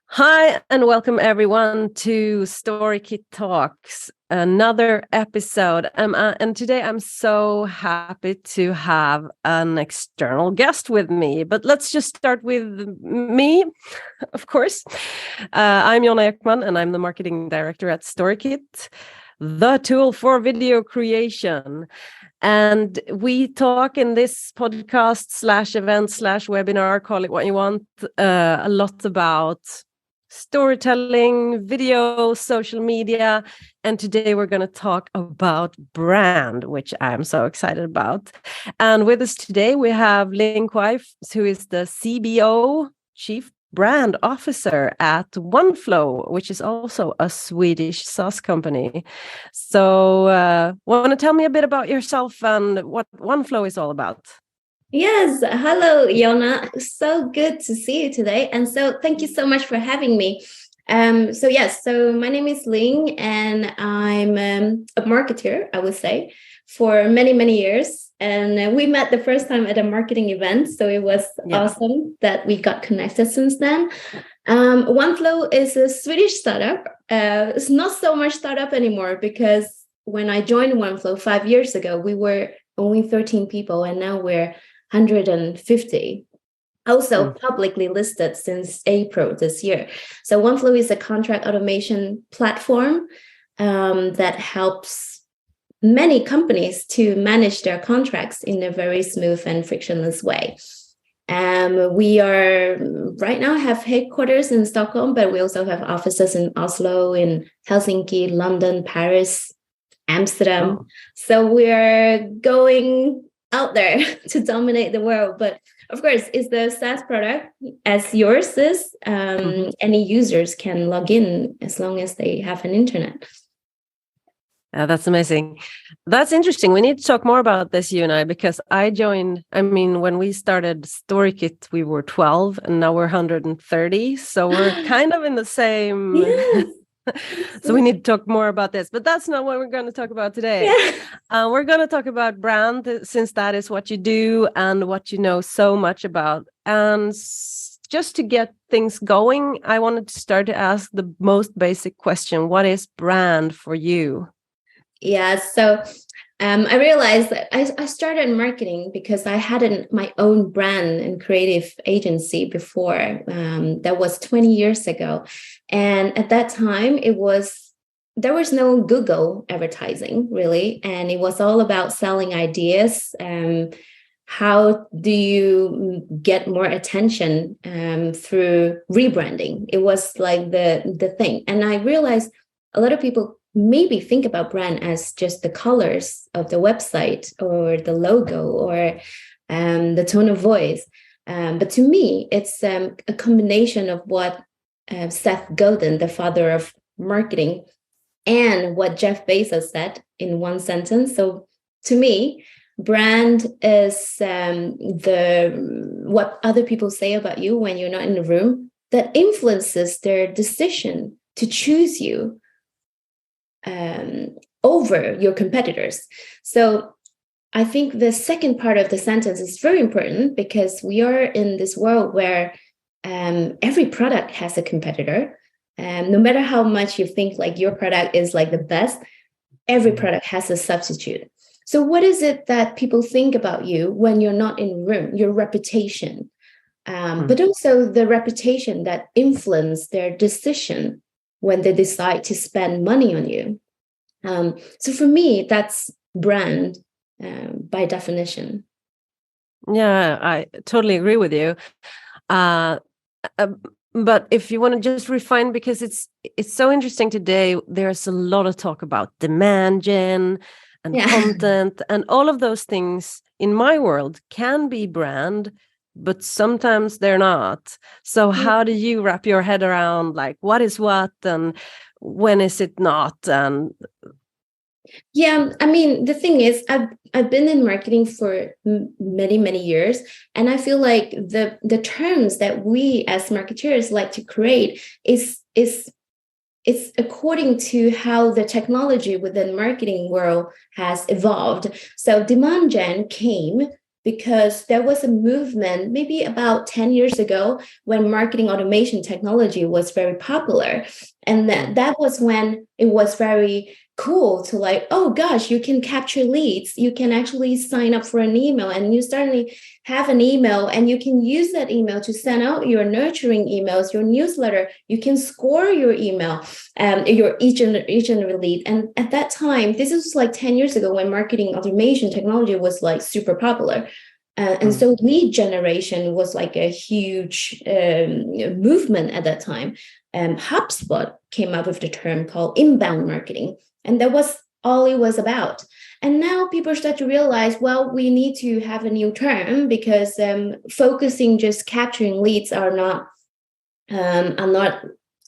Hi, and welcome everyone to Storykit Talks, another episode. And today I'm so happy to have an external guest with me. But let's just start with me, of course. I'm Jonna Ekman, and I'm the marketing director at Storykit, the tool for video creation. And we talk in this podcast slash event slash webinar, call it what you want, a lot about storytelling, video, social media. And today we're going to talk about brand, which I'm so excited about. And with us today, we have Ling Koay, who is the CBO, Chief Brand Officer at Oneflow, which is also a Swedish SaaS company. So want to tell me a bit about yourself and what Oneflow is all about? Yes. Hello, Jonna. So good to see you today. And so thank you so much for having me. So my name is Ling and I'm a marketer, I would say, for many, many years. And we met the first time at a marketing event. So it was awesome that we got connected since then. Oneflow is a Swedish startup. It's not so much startup anymore because when I joined Oneflow 5 years ago, we were only 13 people and now we're 150, also publicly listed since April this year. So Oneflow is a contract automation platform that helps many companies to manage their contracts in a very smooth and frictionless way. We are right now have headquarters in Stockholm, but we also have offices in Oslo, in Helsinki, London, Paris, Amsterdam. So we're going out there to dominate the world. But of course, it's the SaaS product as yours is. Any users can log in as long as they have an internet. That's amazing. That's interesting. We need to talk more about this, you and I, because when we started Storykit, we were 12 and now we're 130. So we're kind of in the same... Yes. So we need to talk more about this, but that's not what we're going to talk about today. We're going to talk about brand, since that is what you do and what you know so much about. And just to get things going, I wanted to start to ask the most basic question. What is brand for you? Yeah, so I realized that I started marketing because I had my own brand and creative agency before. That was 20 years ago. And at that time, there was no Google advertising, really. And it was all about selling ideas. How do you get more attention through rebranding? It was like the thing. And I realized a lot of people maybe think about brand as just the colors of the website or the logo or the tone of voice. But to me, it's a combination of what Seth Godin, the father of marketing, and what Jeff Bezos said in one sentence. So to me, brand is what other people say about you when you're not in the room that influences their decision to choose you over your competitors. So I think the second part of the sentence is very important because we are in this world where every product has a competitor. No matter how much you think like your product is like the best, every product has a substitute. So what is it that people think about you when you're not in the room? Your reputation, but also the reputation that influence their decision when they decide to spend money on you. So for me, that's brand by definition. Yeah, I totally agree with you. But if you want to just refine, because it's so interesting today, there's a lot of talk about demand gen and content and all of those things in my world can be brand, but sometimes they're not. So how do you wrap your head around like what is what and when is it not? And yeah, I mean, the thing is, I've been in marketing for many, many years, and I feel like the terms that we as marketers like to create is according to how the technology within marketing world has evolved. So demand gen came because there was a movement maybe about 10 years ago when marketing automation technology was very popular. And that was when it was very cool to like, oh gosh, you can capture leads. You can actually sign up for an email, and you suddenly have an email, and you can use that email to send out your nurturing emails, your newsletter. You can score your email, your each and every lead. And at that time, this was like 10 years ago when marketing automation technology was like super popular. And so lead generation was like a huge movement at that time. HubSpot came up with the term called inbound marketing. And that was all it was about. And now people start to realize, well, we need to have a new term, because focusing just capturing leads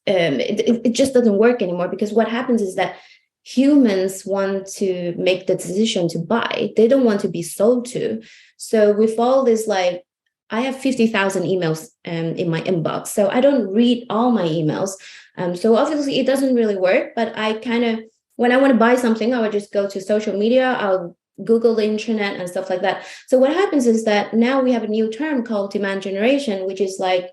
it just doesn't work anymore. Because what happens is that humans want to make the decision to buy. They don't want to be sold to. So with all this, like, I have 50,000 emails in my inbox. So I don't read all my emails. So obviously it doesn't really work, but I kind of, when I want to buy something, I would just go to social media, I'll Google the internet and stuff like that. So what happens is that now we have a new term called demand generation, which is like,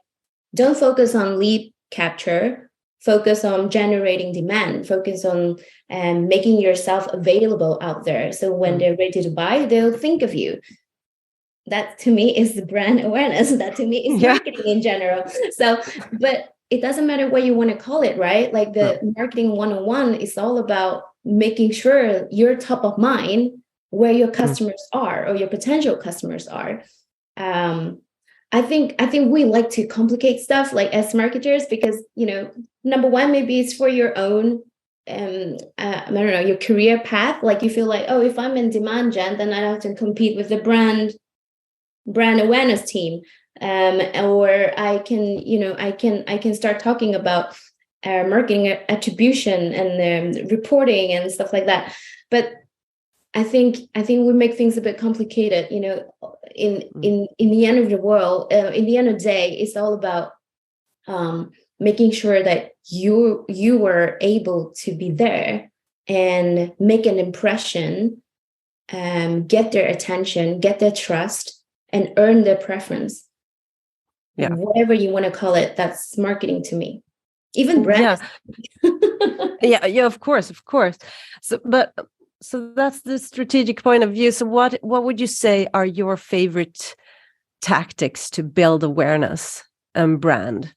don't focus on lead capture, focus on generating demand, focus on making yourself available out there. So when they're ready to buy, they'll think of you. That to me is the brand awareness. That to me is marketing in general. So, but it doesn't matter what you want to call it, right? Like the marketing 101 is all about making sure you're top of mind where your customers are, or your potential customers are. I think we like to complicate stuff, like as marketers, because, you know, number one, maybe it's for your own I don't know, your career path. Like you feel like, oh, if I'm in demand gen, then I have to compete with the brand awareness team. Or I can start talking about marketing attribution and reporting and stuff like that. But I think we make things a bit complicated. You know, in the end of the world, in the end of the day, it's all about making sure that you were able to be there and make an impression, get their attention, get their trust, and earn their preference. Yeah. Whatever you want to call it, that's marketing to me. Even brand. Yeah. Yeah, of course. So that's the strategic point of view. So what would you say are your favorite tactics to build awareness and brand?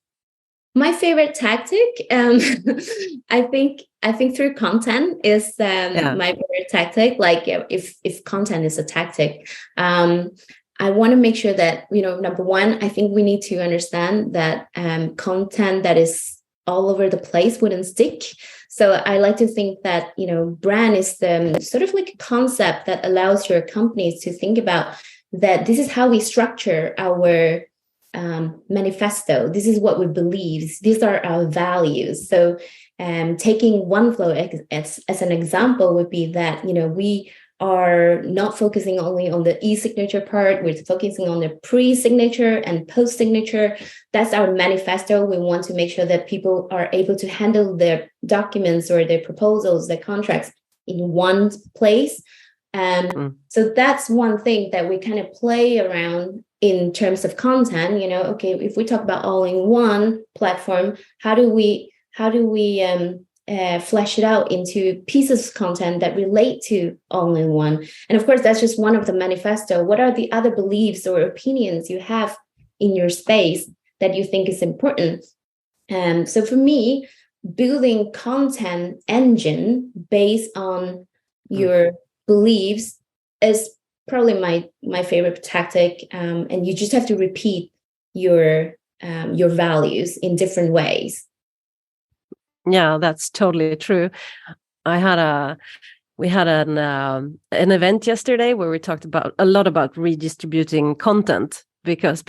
My favorite tactic, I think through content is my favorite tactic. Like if content is a tactic, I want to make sure that, you know, number one, I think we need to understand that content that is all over the place wouldn't stick. So I like to think that, you know, brand is the sort of like a concept that allows your companies to think about that this is how we structure our manifesto. This is what we believe. These are our values. So taking Oneflow as an example would be that, you know, we are not focusing only on the e-signature part. We're focusing on the pre-signature and post-signature. That's our manifesto. We want to make sure that people are able to handle their documents or their proposals, their contracts in one place. So that's one thing that we kind of play around in terms of content. You know, okay, if we talk about all-in-one platform, how do we flesh it out into pieces of content that relate to all-in-one? And of course, that's just one of the manifesto. What are the other beliefs or opinions you have in your space that you think is important? So for me, building content engine based on your beliefs is probably my favorite tactic. And you just have to repeat your values in different ways. Yeah, that's totally true. We had an event yesterday where we talked a lot about redistributing content, because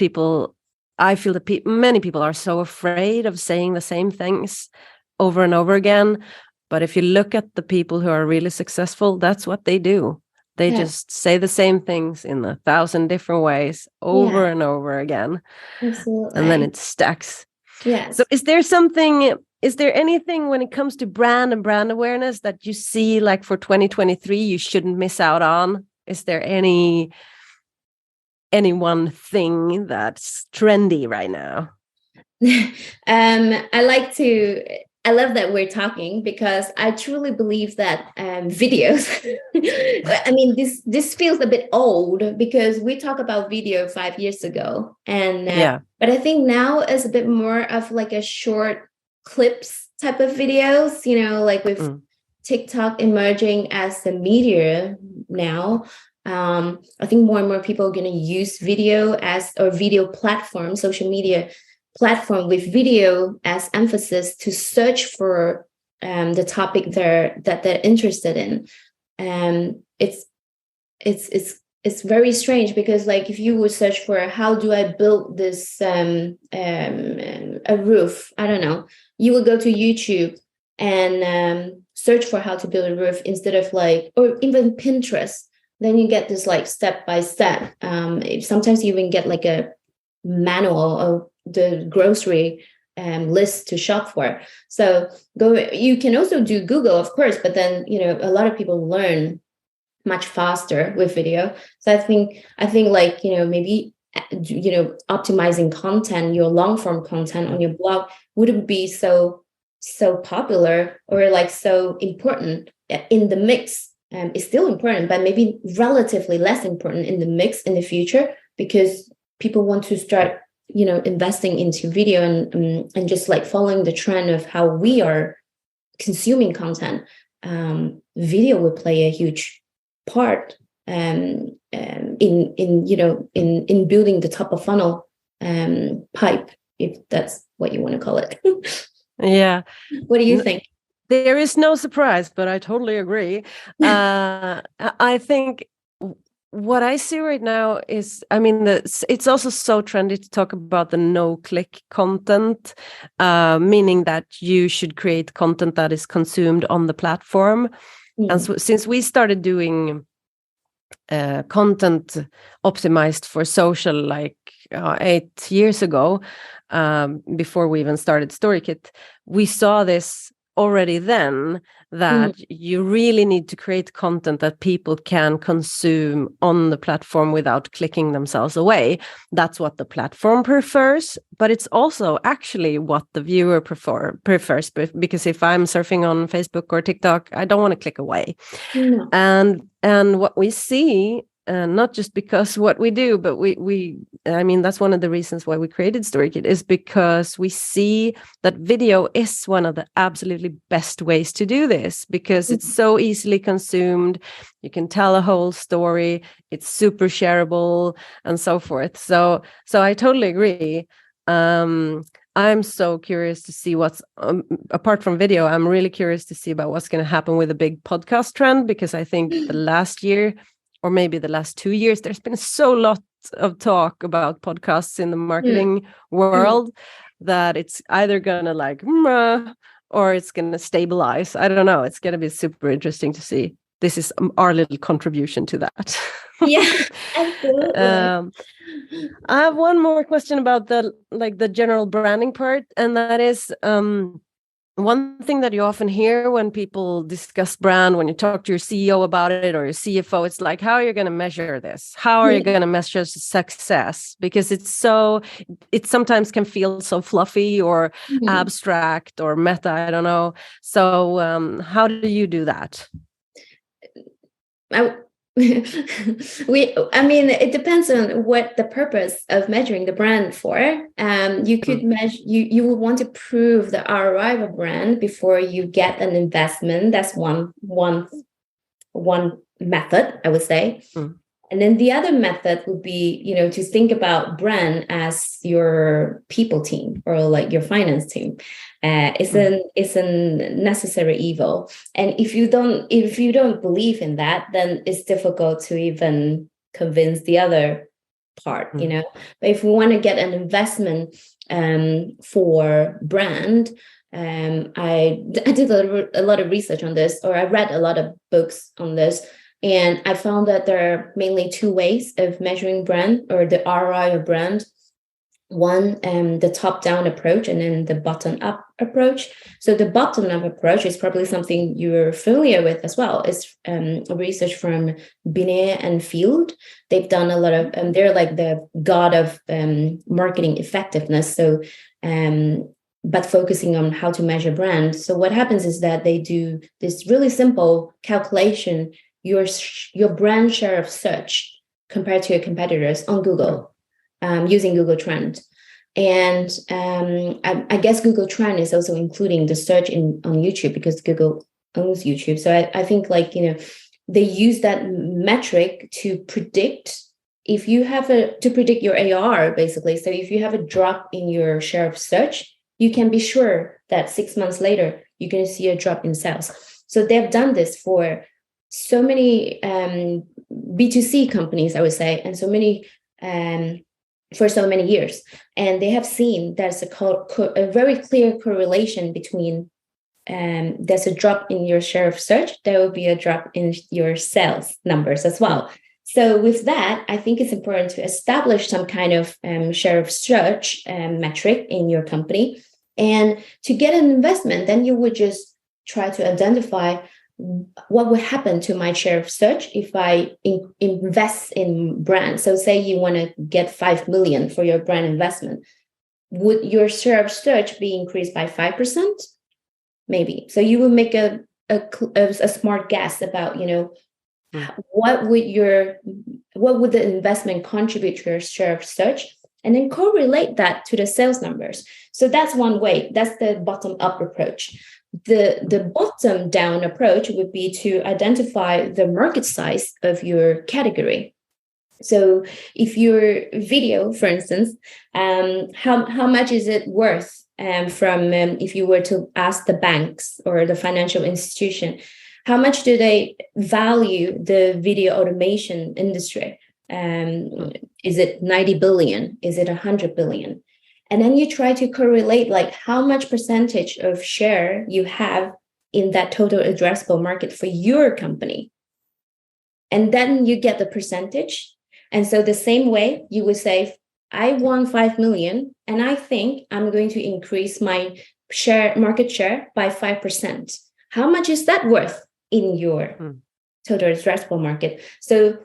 I feel that many people are so afraid of saying the same things over and over again. But if you look at the people who are really successful, that's what they do. They just say the same things in 1,000 different ways over and over again. Absolutely. And then it stacks. Yeah. So is there anything when it comes to brand and brand awareness that you see, like for 2023, you shouldn't miss out on? Is there any any one thing that's trendy right now? I love that we're talking, because I truly believe that videos, I mean, this feels a bit old, because we talked about video 5 years ago. And but I think now is a bit more of like a short clips type of videos, like with TikTok emerging as the media now. I think more and more people are going to use video or video platform, social media platform with video as emphasis to search for the topic that they're interested in. It's very strange, because like if you would search for how do I build this a roof, I don't know, you will go to YouTube and search for how to build a roof, instead of like, or even Pinterest. Then you get this like step by step. Sometimes you even get like a manual of the grocery list to shop for. So you can also do Google, of course, but then a lot of people learn much faster with video. So I think like maybe optimizing content, your long form content on your blog wouldn't be so popular or like so important in the mix. It's still important, but maybe relatively less important in the mix in the future, because people want to start investing into video and just like following the trend of how we are consuming content. Video will play a huge part in building the top of funnel pipe, if that's what you want to call it. Yeah. What do you think? There is no surprise, but I totally agree. I think what I see right now is, I mean, it's also so trendy to talk about the no-click content, meaning that you should create content that is consumed on the platform. And so, since we started doing content optimized for social like 8 years ago, before we even started Storykit, we saw this already then, that you really need to create content that people can consume on the platform without clicking themselves away. That's what the platform prefers, but it's also actually what the viewer prefers, because if I'm surfing on Facebook or TikTok, I don't want to click away. No. And what we see, not just because what we do, but I mean, that's one of the reasons why we created Storykit, is because we see that video is one of the absolutely best ways to do this, because it's so easily consumed. You can tell a whole story. It's super shareable and so forth. So I totally agree. I'm so curious to see what's apart from video. I'm really curious to see about what's going to happen with the big podcast trend, because I think the last year, or maybe the last 2 years, there's been so lot of talk about podcasts in the marketing world that it's either gonna like or it's gonna stabilize. I don't know. It's gonna be super interesting to see. This is our little contribution to that. Yeah, absolutely. I have one more question about the general branding part, and that is one thing that you often hear when people discuss brand, when you talk to your CEO about it or your CFO, it's like, how are you going to measure this? How are you going to measure success? Because it sometimes can feel so fluffy or abstract or meta, I don't know. So how do you do that? I mean, it depends on what the purpose of measuring the brand for. You could measure, you will want to prove the ROI of a brand before you get an investment. That's one method, I would say. And then the other method would be, to think about brand as your people team or like your finance team. It's a necessary evil. And if you don't believe in that, then it's difficult to even convince the other part, But if we want to get an investment for brand, I did a lot of research on this, or I read a lot of books on this. And I found that there are mainly two ways of measuring brand or the ROI of brand. One, the top-down approach, and then the bottom-up approach. So the bottom-up approach is probably something you're familiar with as well. It's research from Binet and Field. They've done a lot of, they're like the god of marketing effectiveness. So, but focusing on how to measure brand. So what happens is that they do this really simple calculation, your brand share of search compared to your competitors on Google. Using Google Trend. And I guess Google Trend is also including the search on YouTube, because Google owns YouTube. So I think, like, they use that metric to predict if you have to predict your AR, basically. So if you have a drop in your share of search, you can be sure that 6 months later, you're going to see a drop in sales. So they've done this for so many B2C companies, I would say, and so many for so many years. And they have seen there's a very clear correlation between there's a drop in your share of search, there will be a drop in your sales numbers as well. So with that, I think it's important to establish some kind of share of search metric in your company. And to get an investment, then you would just try to identify what would happen to my share of search if I invest in brand. So say you want to get 5 million for your brand investment. Would your share of search be increased by 5%? Maybe. So you will make a smart guess about, what would the investment contribute to your share of search, and then correlate that to the sales numbers. So that's one way. That's the bottom-up approach. The bottom down approach would be to identify the market size of your category. So if your video, for instance, how much is it worth from if you were to ask the banks or the financial institution, how much do they value the video automation industry? Is it 90 billion? Is it 100 billion? And then you try to correlate, like, how much percentage of share you have in that total addressable market for your company. And then you get the percentage. And so the same way you would say, I won 5 million, and I think I'm going to increase my market share by 5%. How much is that worth in your total addressable market? So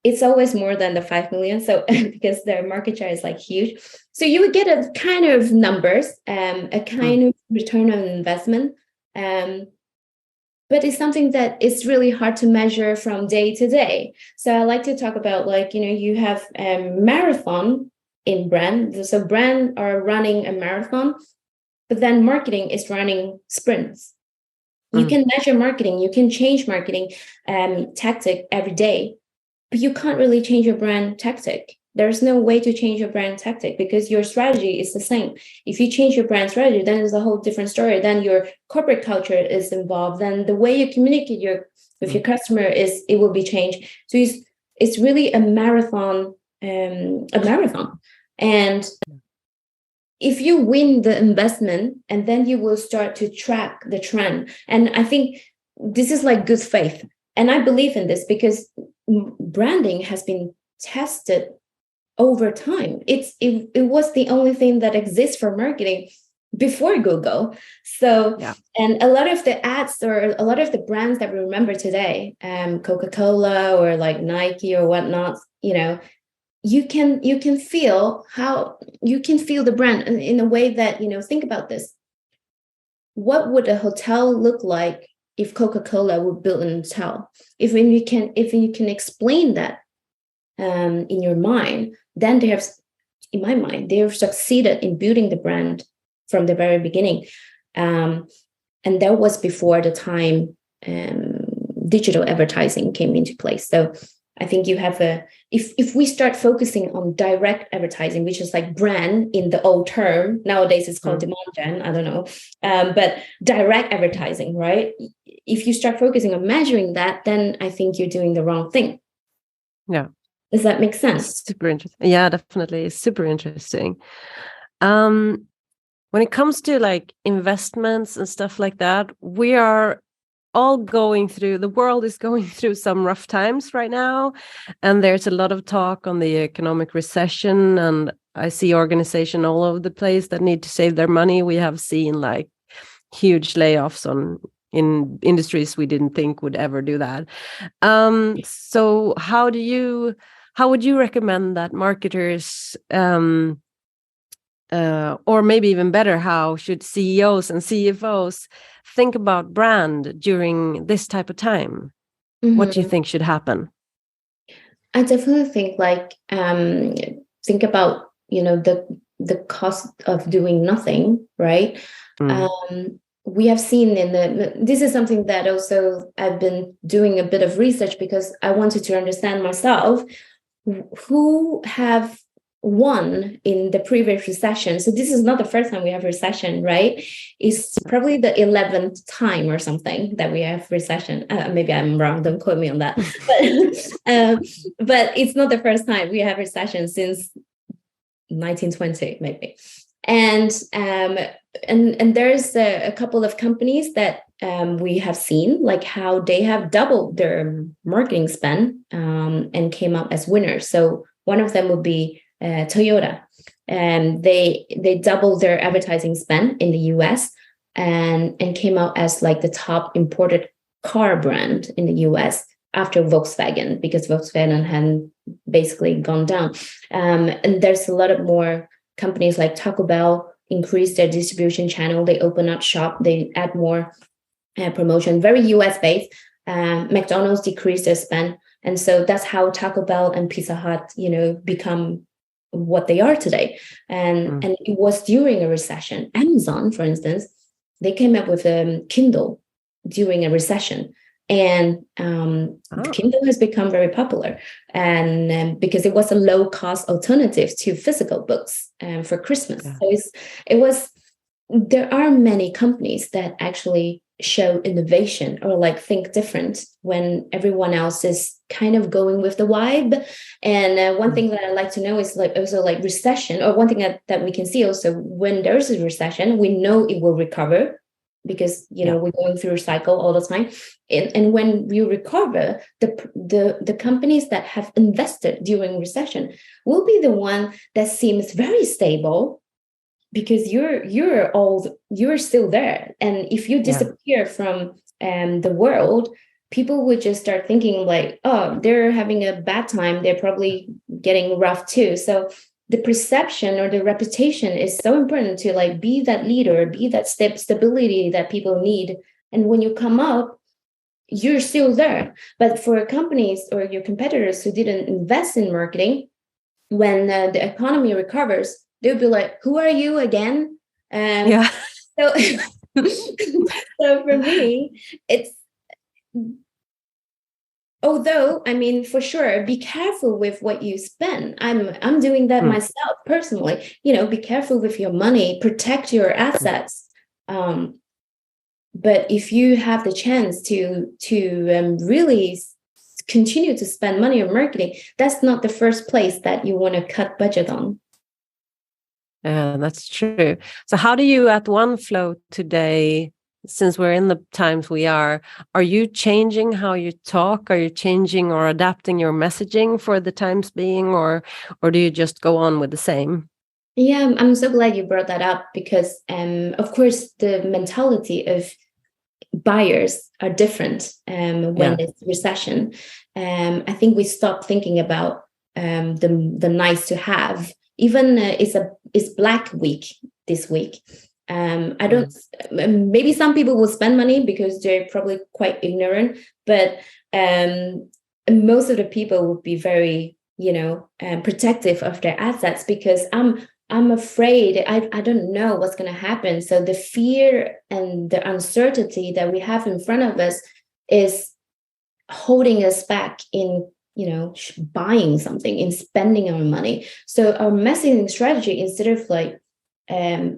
it's always more than the 5 million. So because their market share is like huge. So you would get a kind of numbers, a kind of return on investment. But it's something that is really hard to measure from day to day. So I like to talk about, like, you have a marathon in brand. So brand are running a marathon, but then marketing is running sprints. You can measure marketing, you can change marketing tactic every day, but you can't really change your brand tactic. There's no way to change your brand tactic because your strategy is the same. If you change your brand strategy, then it's a whole different story. Then your corporate culture is involved. Then the way you communicate with your customer it will be changed. So it's really a marathon. And if you win the investment, and then you will start to track the trend. And I think this is like good faith. And I believe in this because branding has been tested over time. It was the only thing that exists for marketing before Google. So, and a lot of the ads or a lot of the brands that we remember today, Coca-Cola or like Nike or whatnot, you can feel the brand in a way that, think about this. What would a hotel look like if Coca-Cola would build an hotel? If you can explain that in your mind, then they have succeeded in building the brand from the very beginning. And that was before the time digital advertising came into place. So I think you have if we start focusing on direct advertising, which is like brand in the old term, nowadays it's called demand gen, I don't know, but direct advertising, right? If you start focusing on measuring that, then I think you're doing the wrong thing. Yeah. Does that make sense? Super interesting. Yeah, definitely. Super interesting. When it comes to like investments and stuff like that, we are all the world is going through some rough times right now. And there's a lot of talk on the economic recession and I see organization all over the place that need to save their money. We have seen like huge layoffs in industries we didn't think would ever do that. So how would you recommend that marketers, or maybe even better, how should CEOs and CFOs think about brand during this type of time? What do you think should happen? I definitely think like think about, you know, the cost of doing nothing, right? We have seen this is something that also I've been doing a bit of research because I wanted to understand myself who have won in the previous recession. So this is not the first time we have recession, right? It's probably the 11th time or something that we have recession. Maybe I'm wrong, don't quote me on that. But it's not the first time we have recession since 1920, maybe. And there's a couple of companies that we have seen, like how they have doubled their marketing spend and came out as winners. So one of them would be Toyota, and they doubled their advertising spend in the US and came out as like the top imported car brand in the US after Volkswagen, because Volkswagen had basically gone down. And there's a lot of more companies like Taco Bell increase their distribution channel. They open up shop, they add more promotion, very US based. McDonald's decreased their spend. And so that's how Taco Bell and Pizza Hut, you know, become what they are today. And it was during a recession. Amazon, for instance, they came up with a Kindle during a recession. And Kindle has become very popular, and because it was a low-cost alternative to physical books for Christmas. Yeah. So there are many companies that actually show innovation or like think different when everyone else is kind of going with the vibe. And one thing that I like to know is like also like recession, or one thing that we can see also when there's a recession, we know it will recover, because you know we're going through a cycle all the time, and when you recover, the companies that have invested during recession will be the one that seems very stable, because you're still there. And if you disappear from the world, people would just start thinking like, oh, they're having a bad time, they're probably getting rough too. So the perception or the reputation is so important to like be that leader, be that stability that people need. And when you come up, you're still there. But for companies or your competitors who didn't invest in marketing, when the economy recovers, they'll be like, who are you again? So, so for me, it's, although, I mean, for sure, be careful with what you spend. I'm doing that myself personally. You know, be careful with your money, protect your assets. But if you have the chance to really continue to spend money on marketing, that's not the first place that you want to cut budget on. That's true. So how do you at Oneflow today, since we're in the times we are you changing how you talk? Are you changing or adapting your messaging for the times being, or do you just go on with the same? Yeah, I'm so glad you brought that up, because of course the mentality of buyers are different when it's recession. I think we stopped thinking about the nice to have. Even it's Black Week this week. I don't. Maybe some people will spend money because they're probably quite ignorant, but most of the people will be very, protective of their assets, because I'm afraid. I don't know what's going to happen. So the fear and the uncertainty that we have in front of us is holding us back in buying something, in spending our money. So our messaging strategy, instead of like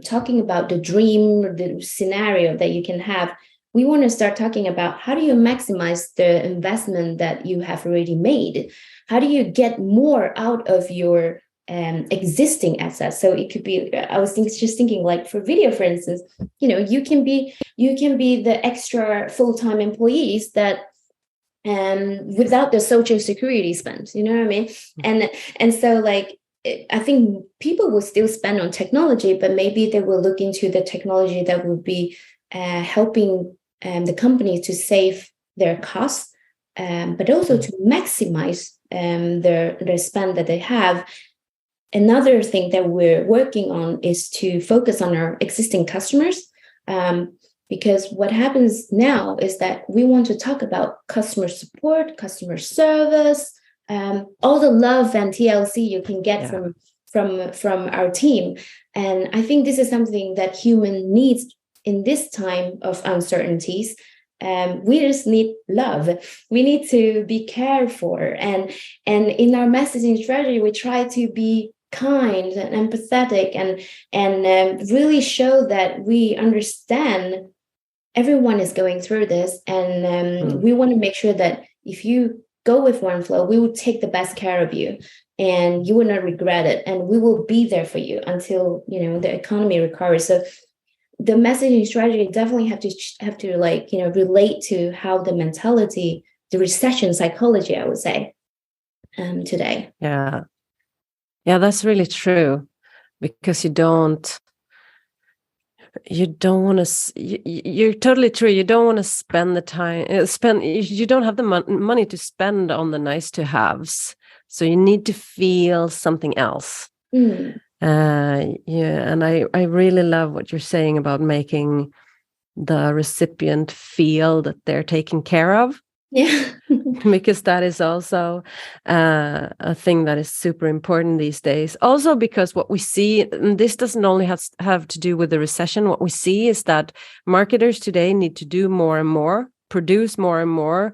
talking about the dream or the scenario that you can have, we want to start talking about how do you maximize the investment that you have already made? How do you get more out of your existing assets? So it could be, I was just thinking like for video, for instance, you can be the extra full-time employees that without the social security spend, you know what I mean? And so like I think people will still spend on technology, but maybe they will look into the technology that will be helping the company to save their costs, but also to maximize their spend that they have. Another thing that we're working on is to focus on our existing customers, because what happens now is that we want to talk about customer support, customer service, all the love and TLC you can get from our team. And I think this is something that human needs in this time of uncertainties. We just need love. We need to be cared for. And in our messaging strategy, we try to be kind and empathetic and really show that we understand everyone is going through this. And we want to make sure that if you go with Oneflow, we will take the best care of you and you will not regret it. And we will be there for you until, the economy recovers. So the messaging strategy definitely have to relate to how the mentality, the recession psychology, I would say, today. Yeah, that's really true, because you don't want to. You're totally true. You don't want to spend the time. You don't have the money to spend on the nice to haves. So you need to feel something else. And I really love what you're saying about making the recipient feel that they're taken care of. Yeah. Because that is also a thing that is super important these days. Also because what we see, and this doesn't only have to do with the recession, what we see is that marketers today need to do more and more, produce more and more,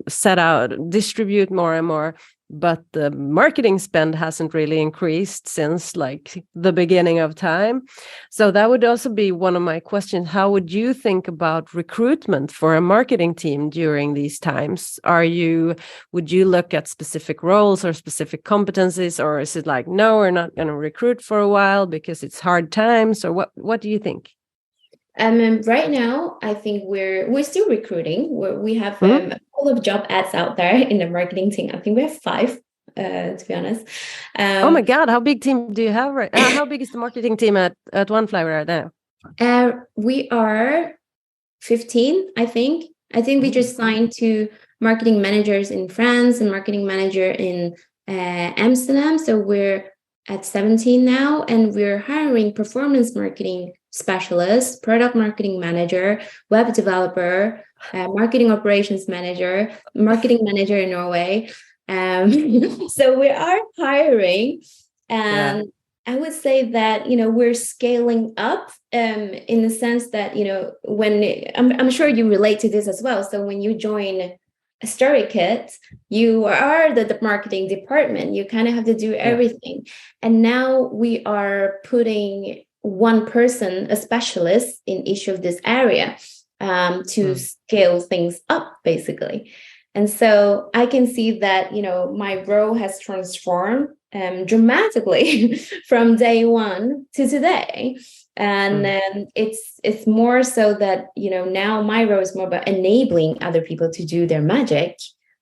set out, distribute more and more. But the marketing spend hasn't really increased since like the beginning of time. So that would also be one of my questions. How would you think about recruitment for a marketing team during these times? Would you look at specific roles or specific competencies, or is it like, no, we're not going to recruit for a while because it's hard times? Or what do you think? Right now, I think we're still recruiting. We have a couple of job ads out there in the marketing team. I think we have 5, to be honest. Oh my God, how big team do you have? How big is the marketing team at Oneflow right now? We are 15, I think. I think we just signed 2 marketing managers in France and marketing manager in Amsterdam. So we're at 17 now, and we're hiring performance marketing specialist, product marketing manager, web developer, marketing operations manager, marketing manager in Norway. So we are hiring, and I would say that we're scaling up in the sense that when I'm sure you relate to this as well. So when you join Storykit, you are the marketing department. You kind of have to do everything, and now we are putting one person, a specialist in each of this area, to scale things up, basically. And so I can see that my role has transformed dramatically from day one to today. And it's more so that now my role is more about enabling other people to do their magic,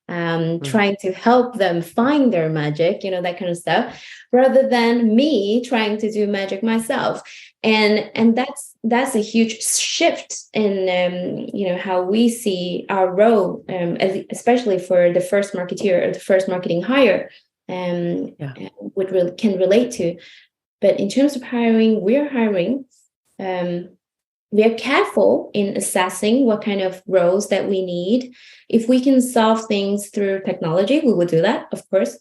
trying to help them find their magic, that kind of stuff, rather than me trying to do magic myself. And that's a huge shift in how we see our role, especially for the first marketeer or the first marketing hire, can relate to. But in terms of hiring, we are hiring. We are careful in assessing what kind of roles that we need. If we can solve things through technology, we will do that, of course.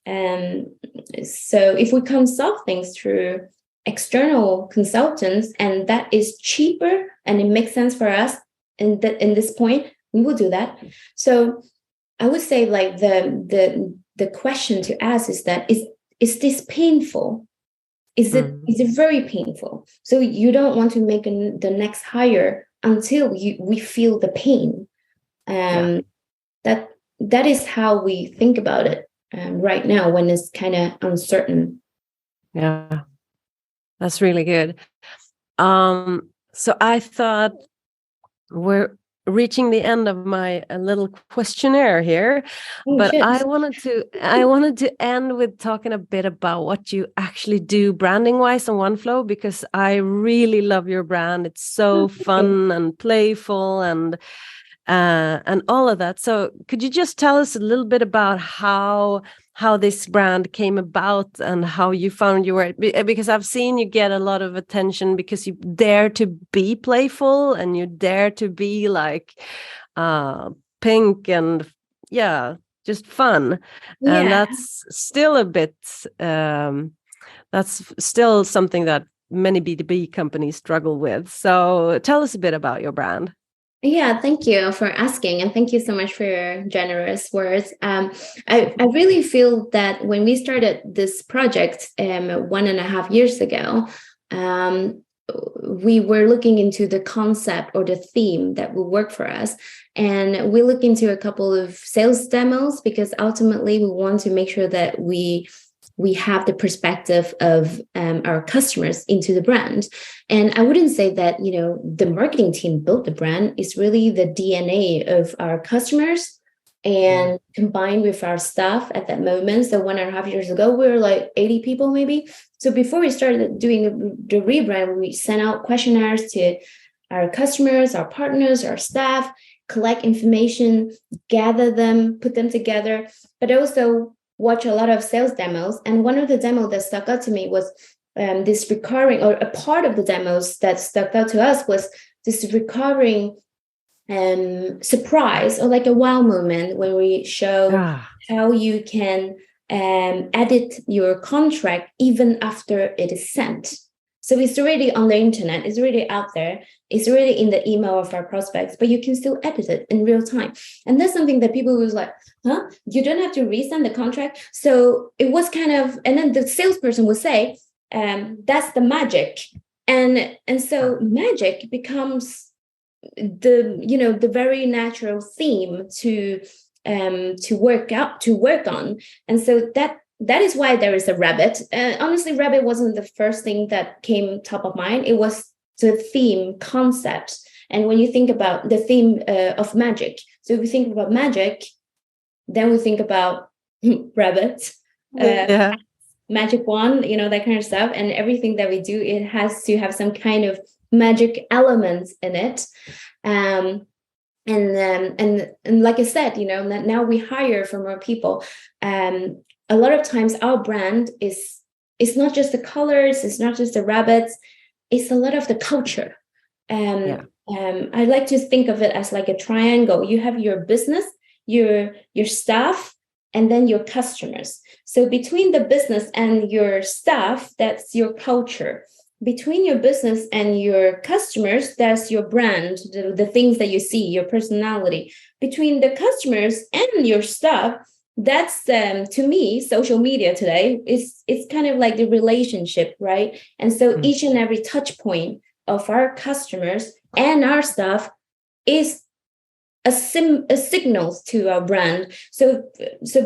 So if we can solve things through external consultants, and that is cheaper and it makes sense for us in this point, we will do that. So I would say like the question to ask is that is this painful? Is it very painful? So you don't want to make the next hire until we feel the pain. That is how we think about it right now when it's kind of uncertain. Yeah, that's really good. So I thought reaching the end of my little questionnaire here, Oh, but shit. I wanted to end with talking a bit about what you actually do branding wise on Oneflow, because I really love your brand. It's so fun and playful and all of that. So could you just tell us a little bit about how this brand came about and how you found your, because I've seen you get a lot of attention because you dare to be playful and you dare to be like pink and just fun. And Yeah. that's still a bit that's still something that many B2B companies struggle with. So tell us a bit about your brand. Yeah, thank you for asking, and thank you so much for your generous words. I really feel that when we started this project 1.5 years ago, we were looking into the concept or the theme that will work for us, and we look into a couple of sales demos because ultimately we want to make sure that we have the perspective of our customers into the brand. And I wouldn't say that, the marketing team built the brand. It's really the DNA of our customers and combined with our staff at that moment. So 1.5 years ago, we were like 80 people maybe. So before we started doing the rebrand, we sent out questionnaires to our customers, our partners, our staff, collect information, gather them, put them together, but also watch a lot of sales demos. And one of the demos that stuck out to me was this recurring, or a part of the demos that stuck out to us was this recurring surprise or like a wow moment when we show how you can edit your contract even after it is sent. So it's already on the internet, it's already out there, it's already in the email of our prospects, but you can still edit it in real time. And that's something that people was like, huh? You don't have to resend the contract. So it was kind of, and then the salesperson would say, that's the magic. And so magic becomes the very natural theme to work on. And so that is why there is a rabbit. Honestly, rabbit wasn't the first thing that came top of mind. It was the theme concept. And when you think about the theme of magic, so if we think about magic, then we think about rabbit, magic wand, that kind of stuff. And everything that we do, it has to have some kind of magic elements in it. And like I said, now we hire for more people. A lot of times our brand is not just the colors, it's not just the rabbits, it's a lot of the culture. I like to think of it as like a triangle. You have your business, your staff, and then your customers. So between the business and your staff, that's your culture. Between your business and your customers, that's your brand, the things that you see, your personality. Between the customers and your staff, that's to me, social media today it's kind of like the relationship, right? And so each and every touch point of our customers and our staff is a signal to our brand. So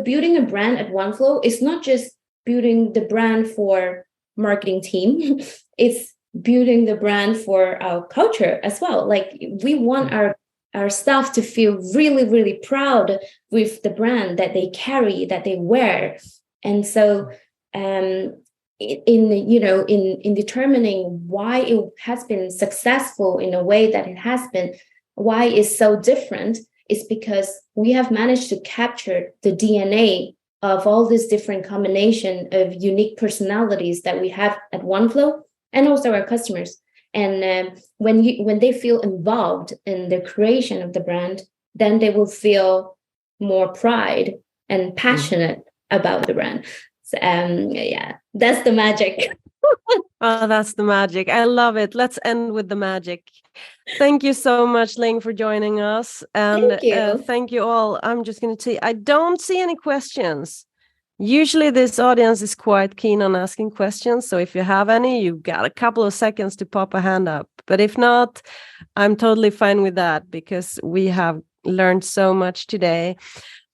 building a brand at Oneflow is not just building the brand for marketing team, it's building the brand for our culture as well. Like we want our staff to feel really, really proud with the brand that they carry, that they wear. And so in determining why it has been successful in a way that it has been, why it's so different, is because we have managed to capture the DNA of all this different combination of unique personalities that we have at Oneflow and also our customers. And when they feel involved in the creation of the brand, then they will feel more pride and passionate about the brand. So, that's the magic. Oh, that's the magic. I love it. Let's end with the magic. Thank you so much, Ling, for joining us. And Thank you. Thank you all. I'm just going to say, I don't see any questions. Usually this audience is quite keen on asking questions. So if you have any, you've got a couple of seconds to pop a hand up. But if not, I'm totally fine with that because we have learned so much today.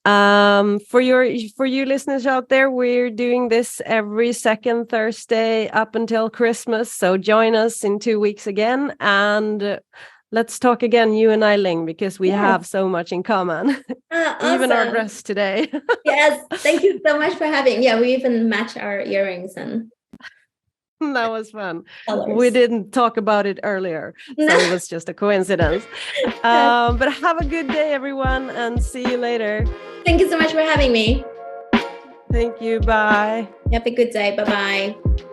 For you listeners out there, we're doing this every second Thursday up until Christmas. So join us in 2 weeks again. And let's talk again, you and I, Ling, because we Yes. have so much in common. Even our Awesome. dress today. Yes, thank you so much for having. Yeah, we even match our earrings and That was fun. colors. We didn't talk about it earlier, so it was just a coincidence. But have a good day, everyone, and see you later. Thank you so much for having me. Thank you. Bye. Have a good day. Bye-bye.